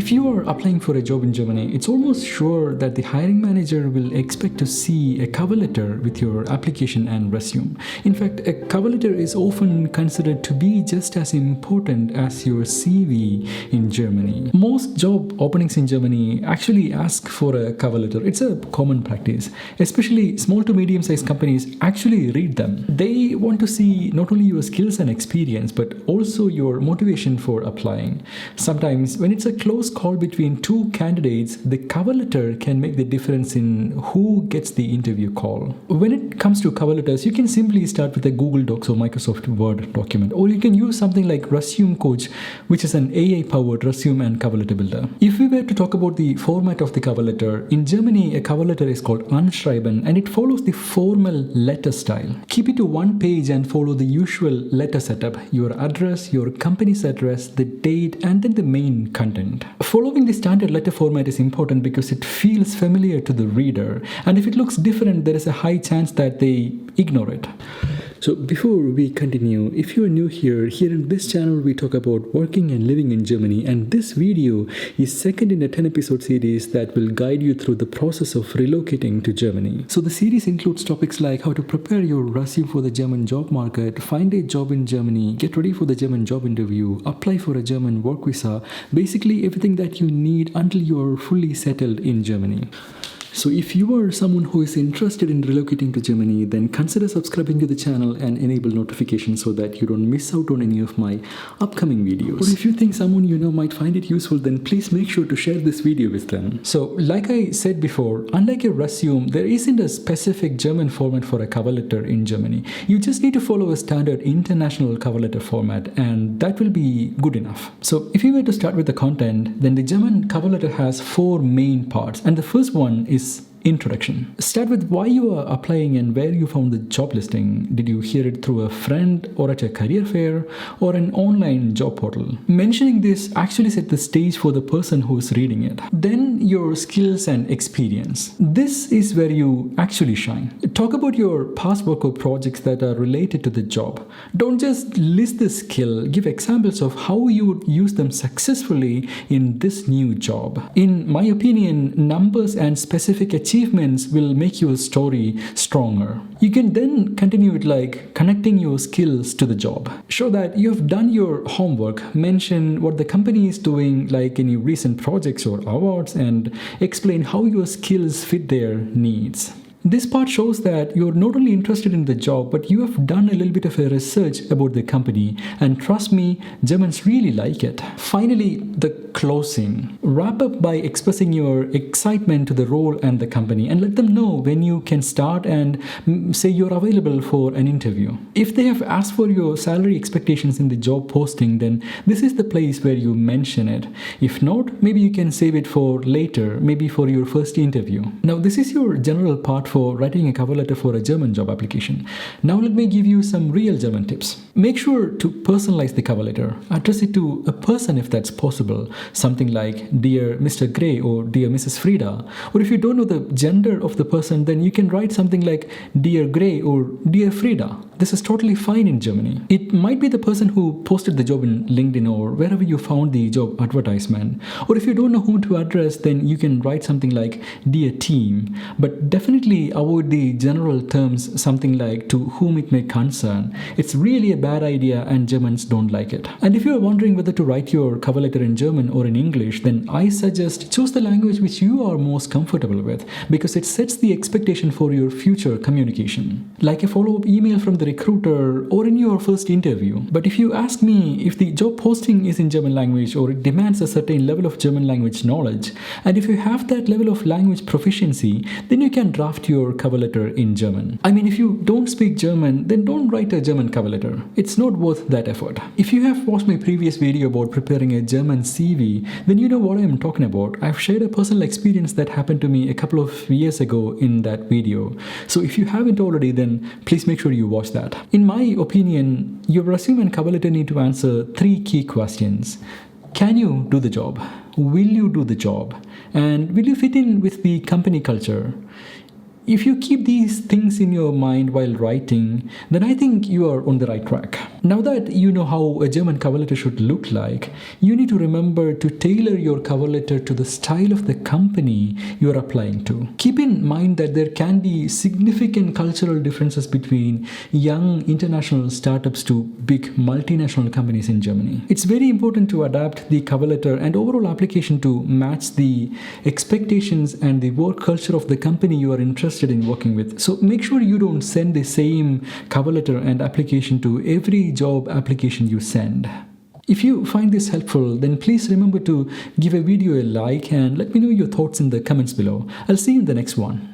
If you are applying for a job in Germany, it's almost sure that the hiring manager will expect to see a cover letter with your application and resume. In fact, a cover letter is often considered to be just as important as your CV in Germany. Most job openings in Germany actually ask for a cover letter. It's a common practice. Especially small to medium-sized companies actually read them. They want to see not only your skills and experience, but also your motivation for applying. Sometimes when it's a close call between two candidates, the cover letter can make the difference in who gets the interview call. When it comes to cover letters, you can simply start with a Google Docs or Microsoft Word document, or you can use something like Resume Coach, which is an AI-powered resume and cover letter builder. If we were to talk about the format of the cover letter, in Germany, a cover letter is called Anschreiben, and it follows the formal letter style. Keep it to one page and follow the usual letter setup: your address, your company's address, the date, and then the main content. Following the standard letter format is important because it feels familiar to the reader, and if it looks different, there is a high chance that they ignore it. So before we continue, if you are new here in this channel we talk about working and living in Germany, and this video is second in a 10-episode series that will guide you through the process of relocating to Germany. So the series includes topics like how to prepare your resume for the German job market, find a job in Germany, get ready for the German job interview, apply for a German work visa, basically everything that you need until you are fully settled in Germany. So if you are someone who is interested in relocating to Germany, then consider subscribing to the channel and enable notifications so that you don't miss out on any of my upcoming videos. Or if you think someone you know might find it useful, then please make sure to share this video with them. So like I said before, unlike a resume, there isn't a specific German format for a cover letter in Germany. You just need to follow a standard international cover letter format, and that will be good enough. So if you were to start with the content, then the German cover letter has 4 main parts, and the first one is introduction. Start with why you are applying and where you found the job listing. Did you hear it through a friend or at a career fair or an online job portal? Mentioning this actually set the stage for the person who is reading it. Then your skills and experience. This is where you actually shine. Talk about your past work or projects that are related to the job. Don't just list the skill, give examples of how you would use them successfully in this new job. In my opinion, numbers and specific achievements will make your story stronger. You can then continue with like connecting your skills to the job. Show that you've done your homework, mention what the company is doing, like any recent projects or awards, and explain how your skills fit their needs. This part shows that you're not only interested in the job, but you have done a little bit of a research about the company, and trust me, Germans really like it. Finally, the closing. Wrap up by expressing your excitement to the role and the company, and let them know when you can start and say you're available for an interview. If they have asked for your salary expectations in the job posting, then this is the place where you mention it. If not, maybe you can save it for later, maybe for your first interview. Now, this is your general part for writing a cover letter for a German job application. Now let me give you some real German tips. Make sure to personalize the cover letter. Address it to a person if that's possible. Something like Dear Mr. Gray or Dear Mrs. Frida. Or if you don't know the gender of the person, then you can write something like Dear Gray or Dear Frida. This is totally fine in Germany. It might be the person who posted the job in LinkedIn or wherever you found the job advertisement. Or if you don't know whom to address, then you can write something like Dear Team. But definitely avoid the general terms, something like to whom it may concern. It's really a bad idea and Germans don't like it. And if you are wondering whether to write your cover letter in German or in English, then I suggest choose the language which you are most comfortable with, because it sets the expectation for your future communication. Like a follow-up email from the recruiter or in your first interview. But if you ask me, if the job posting is in German language or it demands a certain level of German language knowledge, and if you have that level of language proficiency, then you can draft your cover letter in German. I mean, if you don't speak German, then don't write a German cover letter. It's not worth that effort. If you have watched my previous video about preparing a German CV, then you know what I'm talking about. I've shared a personal experience that happened to me a couple of years ago in that video. So if you haven't already, then please make sure you watch that. In my opinion, your resume and cover letter need to answer 3 key questions. Can you do the job? Will you do the job? And will you fit in with the company culture? If you keep these things in your mind while writing, then I think you are on the right track. Now that you know how a German cover letter should look like, you need to remember to tailor your cover letter to the style of the company you are applying to. Keep in mind that there can be significant cultural differences between young international startups to big multinational companies in Germany. It's very important to adapt the cover letter and overall application to match the expectations and the work culture of the company you are interested in working with. So make sure you don't send the same cover letter and application to every job application you send. If you find this helpful, then please remember to give a video a like and let me know your thoughts in the comments below. I'll see you in the next one.